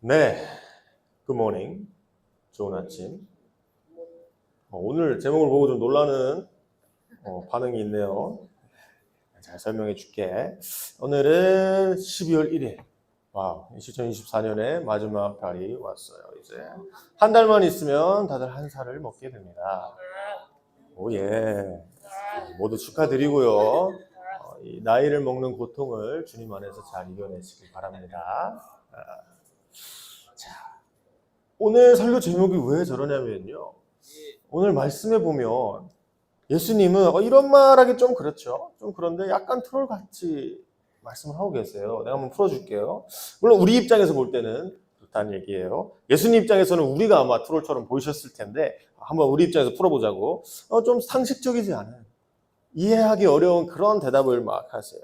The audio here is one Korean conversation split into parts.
네, 굿모닝. 좋은 아침. 오늘 제목을 보고 좀 놀라는 반응이 있네요. 잘 설명해 줄게. 오늘은 12월 1일. 와, 2024년의 마지막 달이 왔어요. 이제 한 달만 있으면 다들 한 살을 먹게 됩니다. 오, 예. 모두 축하드리고요. 이 나이를 먹는 고통을 주님 안에서 잘 이겨내시길 바랍니다. 자, 오늘 설교 제목이 왜 저러냐면요. 오늘 말씀해 보면 예수님은 이런 말하기 좀 그렇죠. 좀 그런데 약간 트롤같이 말씀을 하고 계세요. 내가 한번 풀어줄게요. 물론 우리 입장에서 볼 때는 그렇다는 얘기예요. 예수님 입장에서는 우리가 아마 트롤처럼 보이셨을 텐데 한번 우리 입장에서 풀어보자고. 좀 상식적이지 않은, 이해하기 어려운 그런 대답을 막 하세요.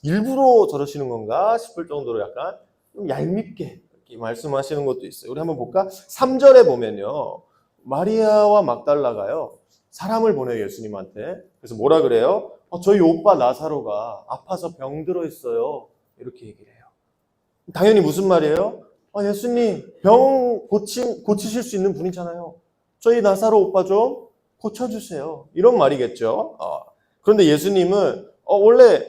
일부러 저러시는 건가 싶을 정도로 약간 좀 얄밉게 이렇게 말씀하시는 것도 있어요. 우리 한번 볼까? 3절에 보면요. 마리아와 막달라가요. 사람을 보내요, 예수님한테. 그래서 뭐라 그래요? 저희 오빠 나사로가 아파서 병들어 있어요. 이렇게 얘기를 해요. 당연히 무슨 말이에요? 예수님, 병 고치실 수 있는 분이잖아요. 저희 나사로 오빠 좀 고쳐주세요. 이런 말이겠죠. 그런데 예수님은 원래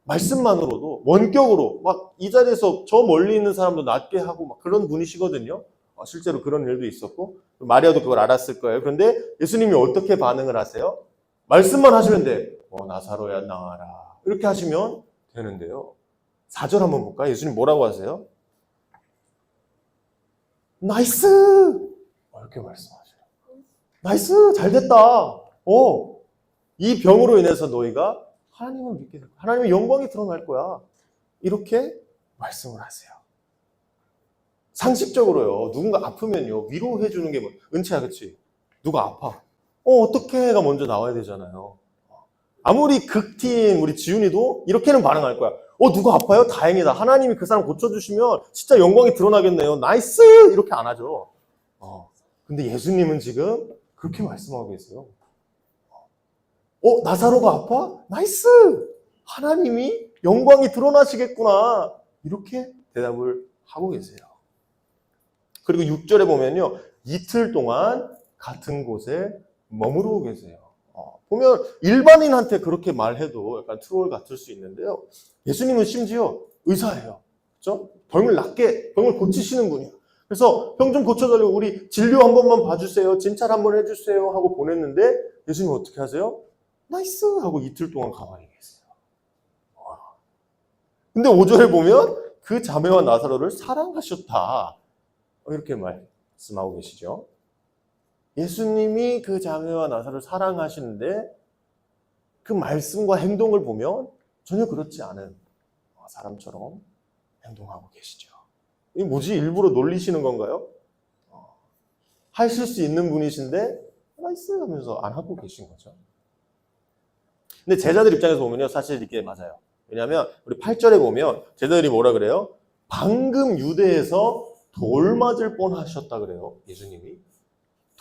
말씀만으로도 원격으로 막 이 자리에서 저 멀리 있는 사람도 낫게 하고 막 그런 분이시거든요. 실제로 그런 일도 있었고 마리아도 그걸 알았을 거예요. 그런데 예수님이 어떻게 반응을 하세요? 말씀만 하시면 돼. 나사로야 나와라. 이렇게 하시면 되는데요. 4절 한번 볼까요? 예수님 뭐라고 하세요? 나이스! 이렇게 말씀하셔요. 나이스! 잘됐다. 이 병으로 인해서 너희가 하나님을 믿게 될 거야. 하나님의 영광이 드러날 거야. 이렇게 말씀을 하세요. 상식적으로요. 누군가 아프면요. 위로해 주는 게 은채야, 그치? 누가 아파. 어떻게가 먼저 나와야 되잖아요. 아무리 극팀 우리 지훈이도 이렇게는 반응할 거야. 누가 아파요? 다행이다. 하나님이 그 사람 고쳐주시면 진짜 영광이 드러나겠네요. 나이스! 이렇게 안 하죠. 근데 예수님은 지금 그렇게 말씀하고 계세요. 나사로가 아파? 나이스! 하나님이 영광이 드러나시겠구나. 이렇게 대답을 하고 계세요. 그리고 6절에 보면요. 이틀 동안 같은 곳에 머무르고 계세요. 보면 일반인한테 그렇게 말해도 약간 트롤 같을 수 있는데요. 예수님은 심지어 의사예요. 그렇죠? 병을 고치시는 분이에요. 그래서 병 좀 고쳐달라고 우리 진료 한 번만 봐주세요. 진찰 한번 해주세요 하고 보냈는데 예수님은 어떻게 하세요? 나이스! 하고 이틀 동안 가만히 계세요. 근데 5절에 보면 그 자매와 나사로를 사랑하셨다. 이렇게 말씀하고 계시죠. 예수님이 그 자매와 나사로를 사랑하시는데 그 말씀과 행동을 보면 전혀 그렇지 않은 사람처럼 행동하고 계시죠. 이게 뭐지? 일부러 놀리시는 건가요? 하실 수 있는 분이신데 나이스 하면서 안 하고 계신 거죠. 근데 제자들 입장에서 보면요. 사실 이게 맞아요. 왜냐하면 우리 8절에 보면 제자들이 뭐라 그래요? 방금 유대에서 돌 맞을 뻔하셨다 그래요. 예수님이.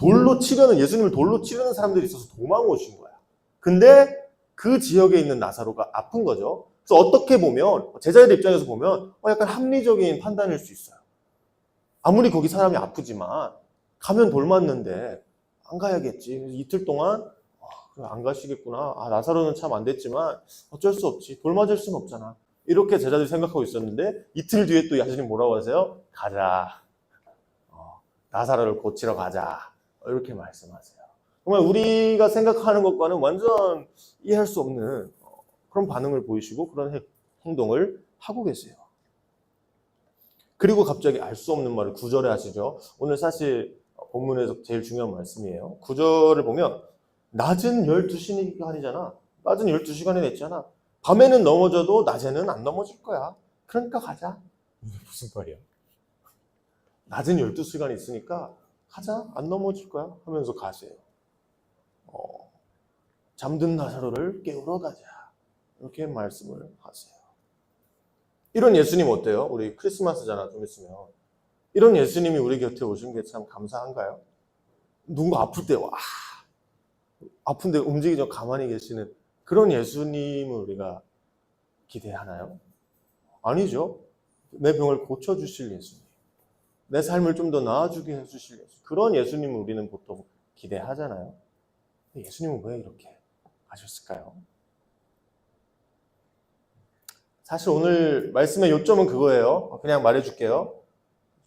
예수님을 돌로 치려는 사람들이 있어서 도망 오신 거야. 근데 그 지역에 있는 나사로가 아픈 거죠. 그래서 어떻게 보면 제자들 입장에서 보면 약간 합리적인 판단일 수 있어요. 아무리 거기 사람이 아프지만 가면 돌 맞는데 안 가야겠지. 이틀 동안 안 가시겠구나. 나사로는 참 안 됐지만 어쩔 수 없지. 돌 맞을 수는 없잖아. 이렇게 제자들이 생각하고 있었는데 이틀 뒤에 또 예수님 뭐라고 하세요? 가자. 나사로를 고치러 가자. 이렇게 말씀하세요. 정말 우리가 생각하는 것과는 완전 이해할 수 없는 그런 반응을 보이시고 그런 행동을 하고 계세요. 그리고 갑자기 알 수 없는 말을 9절에 하시죠. 오늘 사실 본문에서 제일 중요한 말씀이에요. 9절을 보면 낮은 12시간이잖아. 낮은 12시간이 됐잖아. 밤에는 넘어져도 낮에는 안 넘어질 거야. 그러니까 가자. 무슨 말이야? 낮은 12시간이 있으니까 가자. 안 넘어질 거야. 하면서 가세요. 잠든 나사로를 깨우러 가자. 이렇게 말씀을 하세요. 이런 예수님 어때요? 우리 크리스마스잖아, 좀 있으면. 이런 예수님이 우리 곁에 오신 게 참 감사한가요? 누군가 아플 때, 아픈데 움직이지 않고 가만히 계시는 그런 예수님을 우리가 기대하나요? 아니죠. 내 병을 고쳐주실 예수님. 내 삶을 좀 더 나아지게 해주실 그런 예수님을 우리는 보통 기대하잖아요. 근데 예수님은 왜 이렇게 하셨을까요? 사실 오늘 말씀의 요점은 그거예요. 그냥 말해줄게요.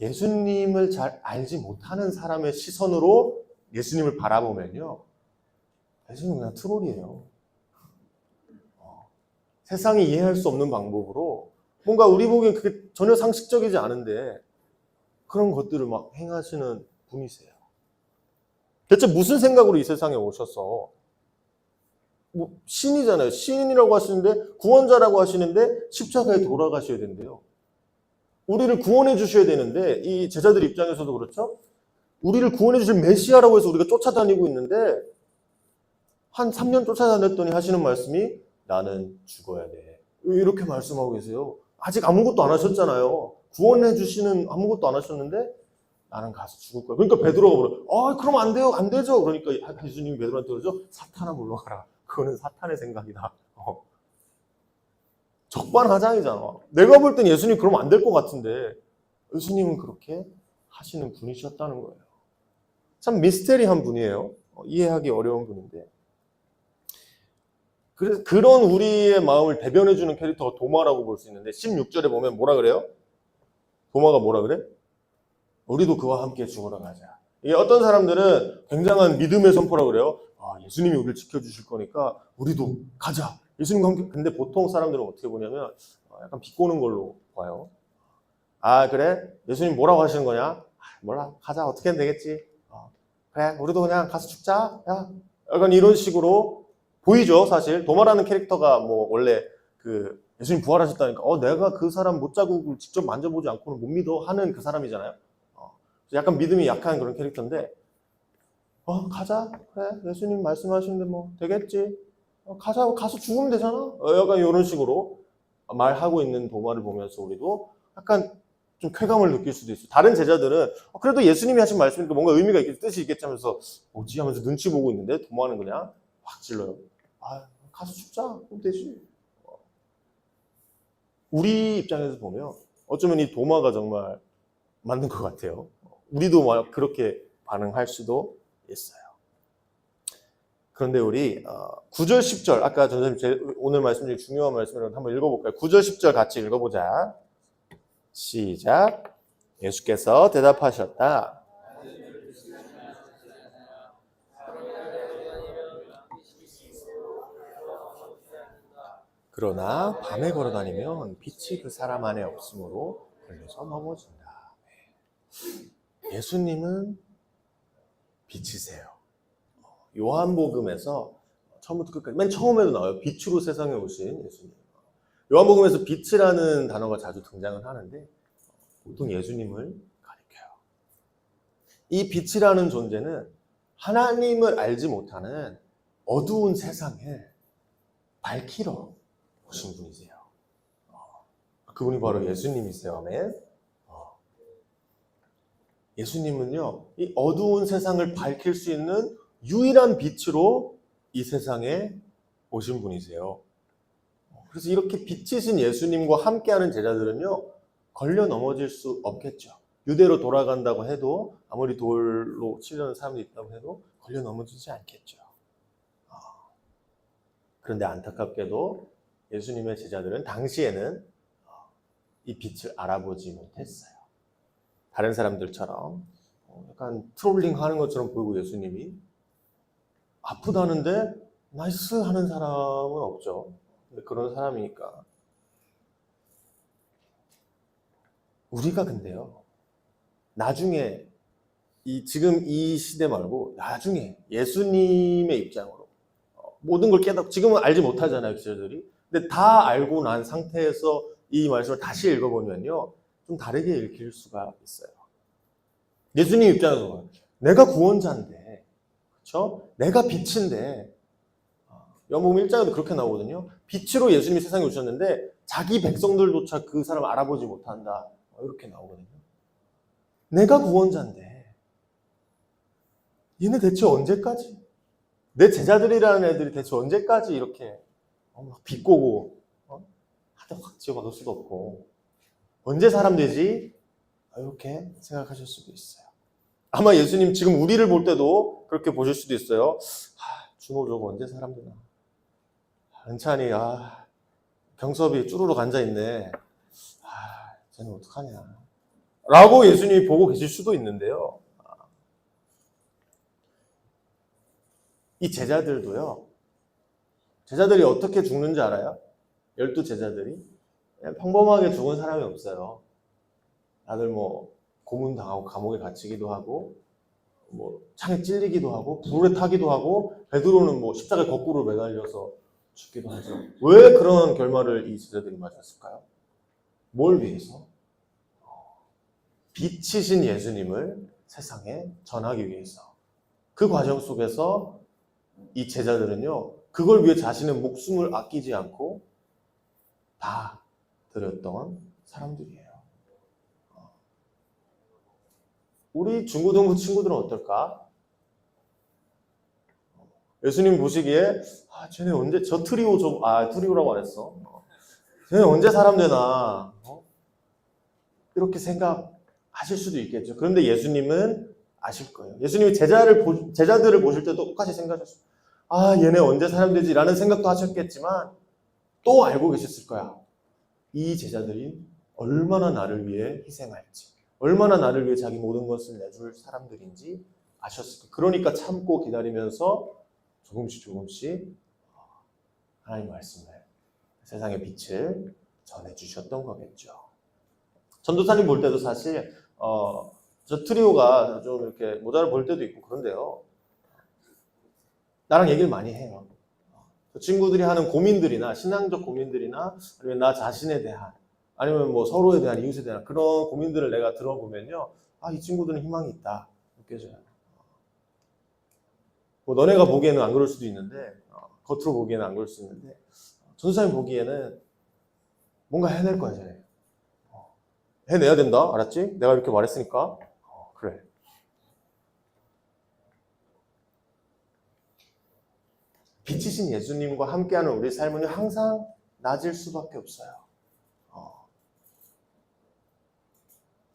예수님을 잘 알지 못하는 사람의 시선으로 예수님을 바라보면요, 예수님은 그냥 트롤이에요. 세상이 이해할 수 없는 방법으로 뭔가 우리 보기엔 그게 전혀 상식적이지 않은데 그런 것들을 막 행하시는 분이세요. 대체 무슨 생각으로 이 세상에 오셔서, 뭐 신이잖아요. 신이라고 하시는데, 구원자라고 하시는데 십자가에 돌아가셔야 된대요. 우리를 구원해 주셔야 되는데, 이 제자들 입장에서도 그렇죠. 우리를 구원해 주실 메시아라고 해서 우리가 쫓아다니고 있는데 한 3년 쫓아다녔더니 하시는 말씀이 나는 죽어야 돼. 이렇게 말씀하고 계세요. 아직 아무것도 안 하셨잖아요. 구원해 주시는 아무것도 안 하셨는데 나는 가서 죽을 거야. 그러니까 베드로가 물어. 그럼 안 돼요. 안 되죠. 그러니까 예수님이 베드로한테 그러죠. 사탄아 물러가라. 그거는 사탄의 생각이다. 적반하장이잖아. 내가 볼 땐 예수님 그러면 안 될 것 같은데 예수님은 그렇게 하시는 분이셨다는 거예요. 참 미스테리한 분이에요. 이해하기 어려운 분인데. 그래서 그런 우리의 마음을 대변해주는 캐릭터가 도마라고 볼 수 있는데 16절에 보면 뭐라 그래요? 도마가 뭐라 그래? 우리도 그와 함께 죽으러 가자. 이게 어떤 사람들은 굉장한 믿음의 선포라고 그래요. 예수님이 우리를 지켜주실 거니까 우리도 가자. 예수님과 함께. 근데 보통 사람들은 어떻게 보냐면 약간 비꼬는 걸로 봐요. 그래? 예수님 뭐라고 하시는 거냐? 몰라. 가자. 어떻게 하면 되겠지? 그래. 우리도 그냥 가서 죽자. 야. 약간 이런 식으로 보이죠, 사실. 도마라는 캐릭터가 뭐 원래 그 예수님 부활하셨다니까 내가 그 사람 못자국을 직접 만져보지 않고는 못 믿어 하는 그 사람이잖아요. 약간 믿음이 약한 그런 캐릭터인데 가자. 그래. 예수님 말씀하시는데 뭐 되겠지. 가자. 가서 죽으면 되잖아. 약간 이런 식으로 말하고 있는 도마를 보면서 우리도 약간 좀 쾌감을 느낄 수도 있어요. 다른 제자들은 그래도 예수님이 하신 말씀이니까 뭔가 의미가 있겠지, 뜻이 있겠지 하면서 뭐지 하면서 눈치 보고 있는데 도마는 그냥 확 질러요. 가서 죽자. 그럼 되지. 우리 입장에서 보면 어쩌면 이 도마가 정말 맞는 것 같아요. 우리도 막 그렇게 반응할 수도 있어요. 그런데 우리 9절 10절 아까 전선생님 오늘 말씀 중에 중요한 말씀을 한번 읽어볼까요? 9절 10절 같이 읽어보자. 시작. 예수께서 대답하셨다. 그러나 밤에 걸어다니면 빛이 그 사람 안에 없으므로 걸려서 넘어진다. 예수님은 빛이세요. 요한복음에서 처음부터 끝까지 맨 처음에도 나와요. 빛으로 세상에 오신 예수님. 요한복음에서 빛이라는 단어가 자주 등장을 하는데 보통 예수님을 가리켜요. 이 빛이라는 존재는 하나님을 알지 못하는 어두운 세상에 밝히러 오신 분이세요. 그분이 바로 예수님이세요. 아멘. 예수님은요, 이 어두운 세상을 밝힐 수 있는 유일한 빛으로 이 세상에 오신 분이세요. 그래서 이렇게 빛이신 예수님과 함께하는 제자들은요, 걸려 넘어질 수 없겠죠. 유대로 돌아간다고 해도 아무리 돌로 치려는 사람이 있다고 해도 걸려 넘어지지 않겠죠. 그런데 안타깝게도 예수님의 제자들은 당시에는 이 빛을 알아보지 못했어요. 다른 사람들처럼 약간 트롤링 하는 것처럼 보이고 예수님이 아프다는데 나이스 하는 사람은 없죠. 근데 그런 사람이니까. 우리가 근데요, 나중에 지금 이 시대 말고 나중에 예수님의 입장으로 모든 걸 깨닫고, 지금은 알지 못하잖아요, 기자들이. 근데 다 알고 난 상태에서 이 말씀을 다시 읽어보면요, 좀 다르게 읽힐 수가 있어요. 예수님 입장에서 내가 구원자인데, 그렇죠? 내가 빛인데, 요한복음 1장에도 그렇게 나오거든요. 빛으로 예수님이 세상에 오셨는데 자기 백성들조차 그 사람을 알아보지 못한다. 이렇게 나오거든요. 내가 구원자인데 얘네 대체 언제까지? 내 제자들이라는 애들이 대체 언제까지 이렇게 비꼬고 한 대 확 지어박을 수도 없고 언제 사람 되지? 이렇게 생각하실 수도 있어요. 아마 예수님 지금 우리를 볼 때도 그렇게 보실 수도 있어요. 준호 저거 언제 사람 되나? 은찬이 경섭이 쭈루룩 앉아있네. 쟤는 어떡하냐. 라고 예수님이 보고 계실 수도 있는데요. 이 제자들도요. 제자들이 어떻게 죽는지 알아요? 12제자들이 그냥 평범하게 죽은 사람이 없어요. 다들 뭐 고문당하고 감옥에 갇히기도 하고 뭐 창에 찔리기도 하고 불에 타기도 하고 베드로는 뭐 십자가에 거꾸로 매달려서 죽기도 하죠. 왜 그런 결말을 이 제자들이 맞았을까요? 뭘 위해서? 빛이신 예수님을 세상에 전하기 위해서. 그 과정 속에서 이 제자들은요, 그걸 위해 자신의 목숨을 아끼지 않고 다 드렸던 사람들이에요. 우리 중고등부 친구들은 어떨까? 예수님 보시기에 쟤네 언제 저 트리오 트리오라고 안 했어. 쟤네 언제 사람 되나? 이렇게 생각하실 수도 있겠죠. 그런데 예수님은 아실 거예요. 예수님이 제자들을 보실 때도 똑같이 생각하셨어요. 얘네 언제 사람 되지? 라는 생각도 하셨겠지만 또 알고 계셨을 거야. 이 제자들이 얼마나 나를 위해 희생할지, 얼마나 나를 위해 자기 모든 것을 내줄 사람들인지 아셨을 거예요. 그러니까 참고 기다리면서 조금씩 하나님 말씀을, 세상의 빛을 전해주셨던 거겠죠. 전도사님 볼 때도 사실 저 트리오가 좀 이렇게 모자를 볼 때도 있고 그런데요. 나랑 얘기를 많이 해요. 그 친구들이 하는 고민들이나 신앙적 고민들이나 아니면 나 자신에 대한 아니면 뭐 서로에 대한 이웃에 대한 그런 고민들을 내가 들어보면요. 이 친구들은 희망이 있다 느껴져요. 뭐 너네가 보기에는 안 그럴 수도 있는데 겉으로 보기에는 안 그럴 수 있는데 전도사님 보기에는 뭔가 해낼 거야 쟤네. 해내야 된다 알았지? 내가 이렇게 말했으니까 그래. 빛이신 예수님과 함께하는 우리 삶은 항상 낮을 수밖에 없어요.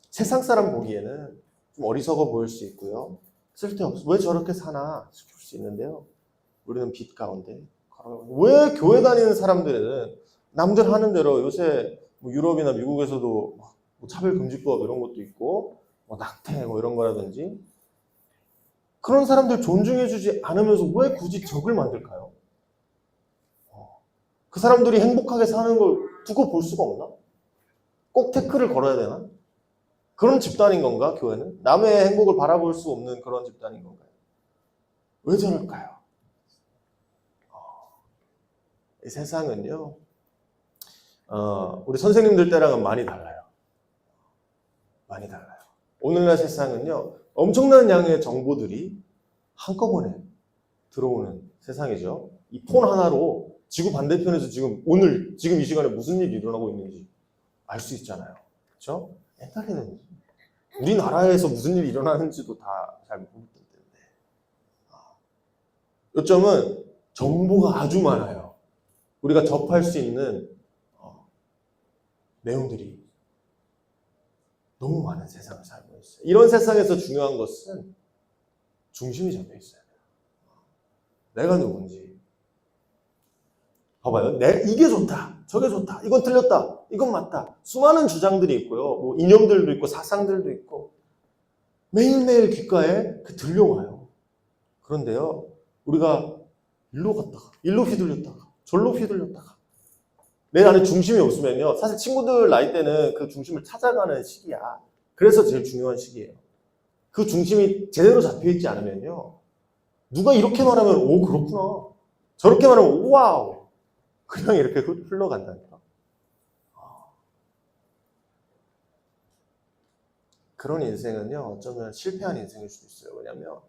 세상 사람 보기에는 좀 어리석어 보일 수 있고요. 쓸데없어. 왜 저렇게 사나 싶을 수 있는데요. 우리는 빛 가운데 왜 교회 다니는 사람들은 남들 하는 대로 요새 뭐 유럽이나 미국에서도 뭐 차별금지법 이런 것도 있고 뭐 낙태 뭐 이런 거라든지 그런 사람들 존중해주지 않으면서 왜 굳이 적을 만들까요? 그 사람들이 행복하게 사는 걸 두고 볼 수가 없나? 꼭 태클을 걸어야 되나? 그런 집단인 건가, 교회는? 남의 행복을 바라볼 수 없는 그런 집단인 건가요? 왜 저럴까요? 이 세상은요, 우리 선생님들 때랑은 많이 달라요. 많이 달라요. 오늘날 세상은요, 엄청난 양의 정보들이 한꺼번에 들어오는 세상이죠. 이 폰 하나로 지구 반대편에서 지금 이 시간에 무슨 일이 일어나고 있는지 알 수 있잖아요. 그렇죠? 옛날에는 우리나라에서 무슨 일이 일어나는지도 다 잘 모르던 때인데 요점은 정보가 아주 많아요. 우리가 접할 수 있는 내용들이 너무 많은 세상을 살고 있어요. 이런 세상에서 중요한 것은 중심이 잡혀 있어요. 내가 누군지. 봐봐요. 이게 좋다. 저게 좋다. 이건 틀렸다. 이건 맞다. 수많은 주장들이 있고요. 뭐 이념들도 있고 사상들도 있고 매일매일 귓가에 들려와요. 그런데요. 우리가 일로 갔다가 일로 휘둘렸다가 절로 휘둘렸다가 내 안에 중심이 없으면요. 사실 친구들 나이 때는 그 중심을 찾아가는 시기야. 그래서 제일 중요한 시기예요. 그 중심이 제대로 잡혀있지 않으면요. 누가 이렇게 말하면 오 그렇구나. 저렇게 말하면 와우. 그냥 이렇게 흘러간다니까. 그런 인생은요. 어쩌면 실패한 인생일 수도 있어요. 왜냐하면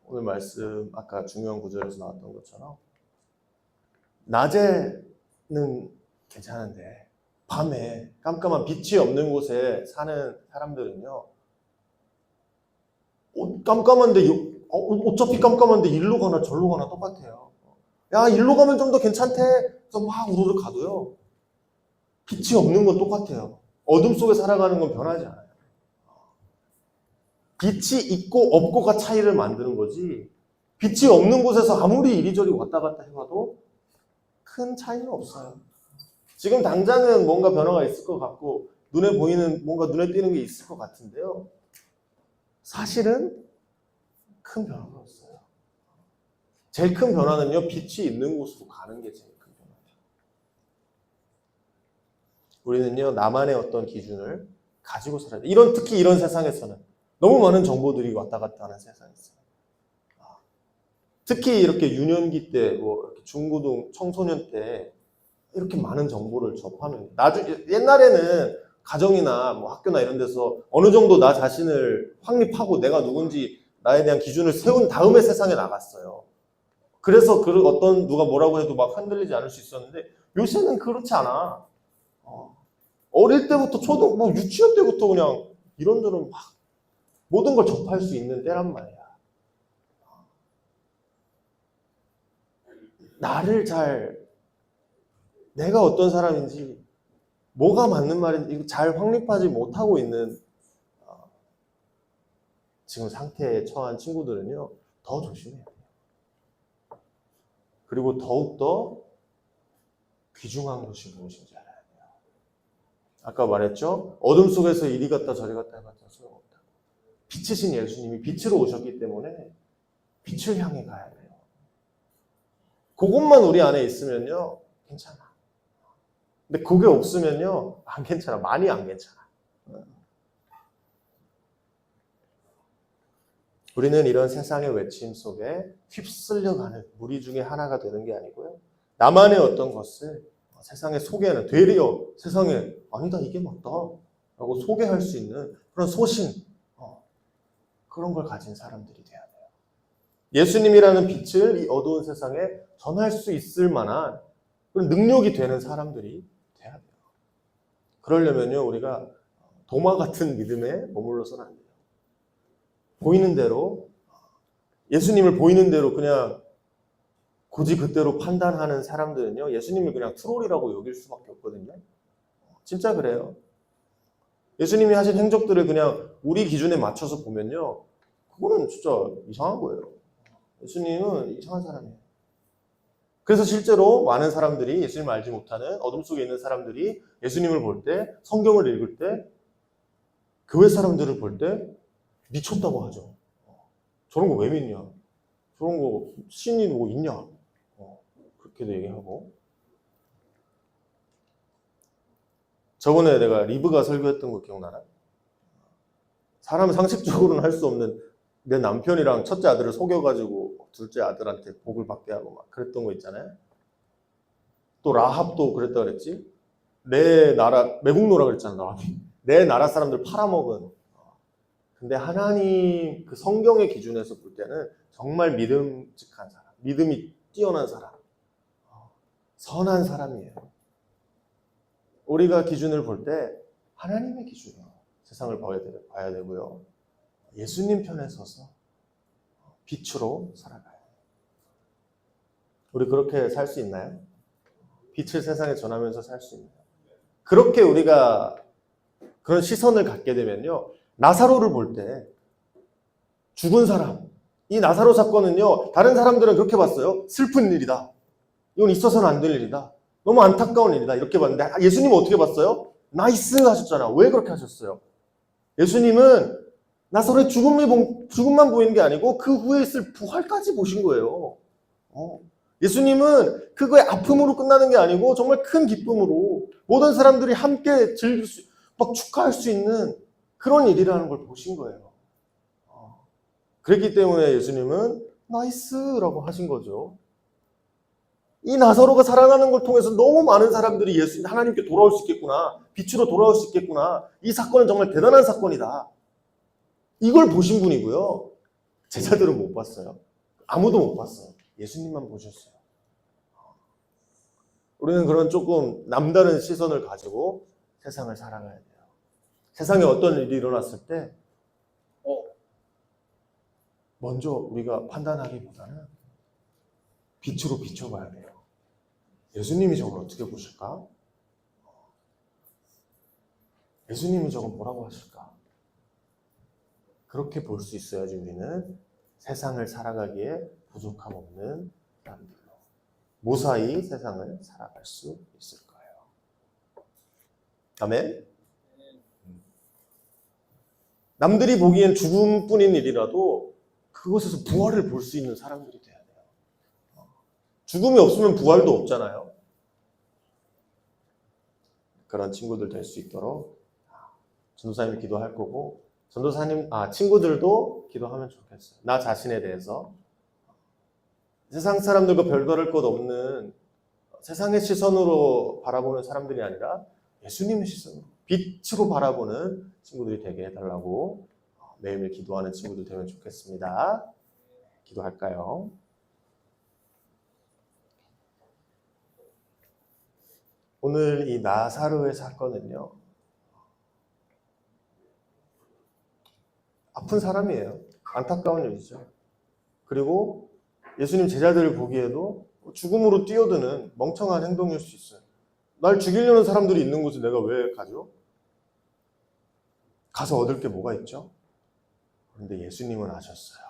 오늘 말씀 아까 중요한 구절에서 나왔던 것처럼 낮에는 괜찮은데 밤에 깜깜한 빛이 없는 곳에 사는 사람들은요. 어차피 깜깜한데 일로 가나 절로 가나 똑같아요. 야 일로 가면 좀 더 괜찮대. 그래서 막 우르르 가도요. 빛이 없는 건 똑같아요. 어둠 속에 살아가는 건 변하지 않아요. 빛이 있고 없고가 차이를 만드는 거지, 빛이 없는 곳에서 아무리 이리저리 왔다 갔다 해봐도 큰 차이는 없어요. 지금 당장은 뭔가 변화가 있을 것 같고 눈에 보이는 뭔가 눈에 띄는 게 있을 것 같은데요, 사실은 큰 변화가 없어요. 제일 큰 변화는요, 빛이 있는 곳으로 가는 게 제일 큰 변화예요. 우리는요, 나만의 어떤 기준을 가지고 살아야 돼요. 특히 이런 세상에서는 너무 많은 정보들이 왔다 갔다 하는 세상에서, 특히 이렇게 유년기 때, 이렇게 중고등 청소년 때 이렇게 많은 정보를 접하면, 옛날에는 가정이나 학교나 이런 데서 어느 정도 나 자신을 확립하고 내가 누군지 나에 대한 기준을 세운 다음에 세상에 나갔어요. 그래서 누가 뭐라고 해도 막 흔들리지 않을 수 있었는데, 요새는 그렇지 않아. 어릴 때부터 유치원 때부터 그냥 이런저런 막 모든 걸 접할 수 있는 때란 말이야. 내가 어떤 사람인지, 뭐가 맞는 말인지 잘 확립하지 못하고 있는 지금 상태에 처한 친구들은요, 더 조심해야 돼요. 그리고 더욱더 귀중한 것이 무엇인지 알아야 돼요. 아까 말했죠? 어둠 속에서 이리 갔다 저리 갔다 해봤자 소용없다. 빛이신 예수님이 빛으로 오셨기 때문에 빛을 향해 가야 돼요. 그것만 우리 안에 있으면요, 괜찮아. 근데 그게 없으면요, 안 괜찮아. 많이 안 괜찮아. 우리는 이런 세상의 외침 속에 휩쓸려가는 무리 중에 하나가 되는 게 아니고요, 나만의 어떤 것을 세상에 소개하는, 되려 세상에 아니다 이게 맞다 라고 소개할 수 있는 그런 소신, 그런 걸 가진 사람들이 돼야 돼요. 예수님이라는 빛을 이 어두운 세상에 전할 수 있을 만한 그런 능력이 되는 사람들이 돼야 돼요. 그러려면요, 우리가 도마 같은 믿음에 머물러서는 안 돼요. 보이는 대로, 예수님을 보이는 대로 그냥 굳이 그때로 판단하는 사람들은요, 예수님을 그냥 트롤이라고 여길 수밖에 없거든요. 진짜 그래요. 예수님이 하신 행적들을 그냥 우리 기준에 맞춰서 보면요, 그거는 진짜 이상한 거예요. 예수님은 이상한 사람이에요. 그래서 실제로 많은 사람들이, 예수님을 알지 못하는 어둠 속에 있는 사람들이 예수님을 볼 때, 성경을 읽을 때, 교회 사람들을 볼 때 미쳤다고 하죠. 저런 거 왜 믿냐? 저런 거 신이 뭐 있냐? 그렇게도 얘기하고. 저번에 내가 리브가 설교했던 거 기억나나? 사람은 상식적으로는 할 수 없는, 내 남편이랑 첫째 아들을 속여가지고 둘째 아들한테 복을 받게 하고 막 그랬던 거 있잖아요. 또 라합도 그랬다 그랬지. 내 나라, 매국노라 그랬잖아, 라합이. 내 나라 사람들 팔아먹은. 근데 하나님 그 성경의 기준에서 볼 때는 정말 믿음직한 사람, 믿음이 뛰어난 사람, 선한 사람이에요. 우리가 기준을 볼 때 하나님의 기준으로 세상을 봐야 되고요, 예수님 편에 서서 빛으로 살아가요. 우리 그렇게 살 수 있나요? 빛을 세상에 전하면서 살 수 있나요? 그렇게 우리가 그런 시선을 갖게 되면요, 나사로를 볼 때 죽은 사람, 이 나사로 사건은요, 다른 사람들은 그렇게 봤어요. 슬픈 일이다. 이건 있어서는 안 될 일이다. 너무 안타까운 일이다. 이렇게 봤는데 예수님은 어떻게 봤어요? 나이스 하셨잖아. 왜 그렇게 하셨어요? 예수님은 나사로의 죽음만 보이는 게 아니고 그 후에 있을 부활까지 보신 거예요. 예수님은 그거의 아픔으로 끝나는 게 아니고 정말 큰 기쁨으로 모든 사람들이 함께 막 축하할 수 있는 그런 일이라는 걸 보신 거예요. 그랬기 때문에 예수님은 나이스라고 하신 거죠. 이 나사로가 살아나는 걸 통해서 너무 많은 사람들이 하나님께 돌아올 수 있겠구나, 빛으로 돌아올 수 있겠구나, 이 사건은 정말 대단한 사건이다, 이걸 보신 분이고요. 제자들은 못 봤어요. 아무도 못 봤어요. 예수님만 보셨어요. 우리는 그런 조금 남다른 시선을 가지고 세상을 살아가야 돼요. 세상에 어떤 일이 일어났을 때 먼저 우리가 판단하기보다는 빛으로 비춰봐야 돼요. 예수님이 저걸 어떻게 보실까? 예수님이 저걸 뭐라고 하실까? 그렇게 볼 수 있어야지 우리는 세상을 살아가기에 부족함 없는 사람들로 무사히 세상을 살아갈 수 있을 거예요. 아멘. 남들이 보기엔 죽음뿐인 일이라도 그곳에서 부활을 볼 수 있는 사람들이 돼야 돼요. 죽음이 없으면 부활도 없잖아요. 그런 친구들 될 수 있도록 전도사님이 기도할 거고, 친구들도 기도하면 좋겠어요. 나 자신에 대해서 세상 사람들과 별다를 것 없는 세상의 시선으로 바라보는 사람들이 아니라 예수님의 시선으로, 빛으로 바라보는 친구들이 되게 해달라고 매일매일 기도하는 친구들 되면 좋겠습니다. 기도할까요? 오늘 이 나사로의 사건은요, 아픈 사람이에요. 안타까운 일이죠. 그리고 예수님 제자들을 보기에도 죽음으로 뛰어드는 멍청한 행동일 수 있어요. 날 죽이려는 사람들이 있는 곳에 내가 왜 가죠? 가서 얻을 게 뭐가 있죠? 그런데 예수님은 아셨어요.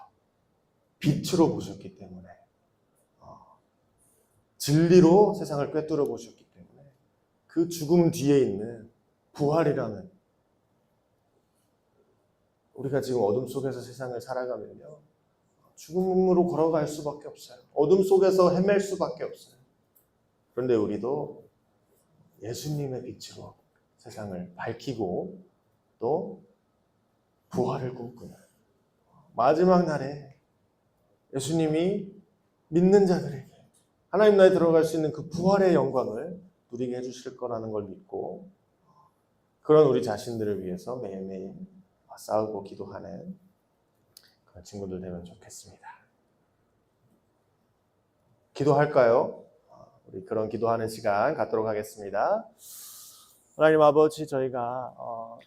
빛으로 보셨기 때문에, 진리로 세상을 꿰뚫어 보셨기 때문에 그 죽음 뒤에 있는 부활이라는, 우리가 지금 어둠 속에서 세상을 살아가면요, 죽음으로 걸어갈 수밖에 없어요. 어둠 속에서 헤맬 수밖에 없어요. 그런데 우리도 예수님의 빛으로 세상을 밝히고 또 부활을 꿈꾸는 마지막 날에 예수님이 믿는 자들에게 하나님 나라에 들어갈 수 있는 그 부활의 영광을 누리게 해주실 거라는 걸 믿고, 그런 우리 자신들을 위해서 매일매일 싸우고 기도하는 그런 친구들 되면 좋겠습니다. 기도할까요? 우리 그런 기도하는 시간 갖도록 하겠습니다. 하나님 아버지, 저희가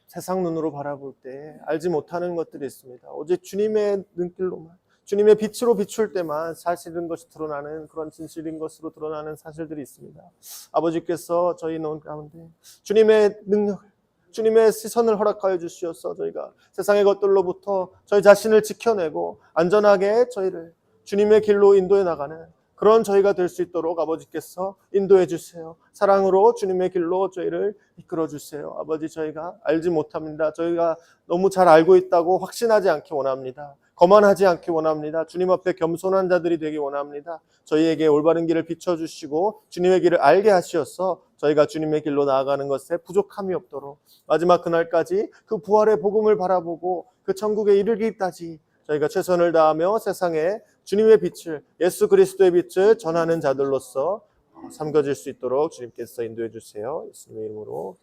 세상 눈으로 바라볼 때 알지 못하는 것들이 있습니다. 오직 주님의 눈길로만, 주님의 빛으로 비출 때만 사실인 것이 드러나는, 그런 진실인 것으로 드러나는 사실들이 있습니다. 아버지께서 저희 눈 가운데 주님의 능력을, 주님의 시선을 허락하여 주시어서 저희가 세상의 것들로부터 저희 자신을 지켜내고 안전하게 저희를 주님의 길로 인도해 나가는 그런 저희가 될 수 있도록 아버지께서 인도해 주세요. 사랑으로 주님의 길로 저희를 이끌어 주세요. 아버지, 저희가 알지 못합니다. 저희가 너무 잘 알고 있다고 확신하지 않기 원합니다. 거만하지 않기 원합니다. 주님 앞에 겸손한 자들이 되기 원합니다. 저희에게 올바른 길을 비춰주시고 주님의 길을 알게 하시어서 저희가 주님의 길로 나아가는 것에 부족함이 없도록 마지막 그날까지 그 부활의 복음을 바라보고 그 천국에 이르기까지 저희가 최선을 다하며 세상에 주님의 빛을, 예수 그리스도의 빛을 전하는 자들로서 삼겨질 수 있도록 주님께서 인도해 주세요. 예수님의 이름으로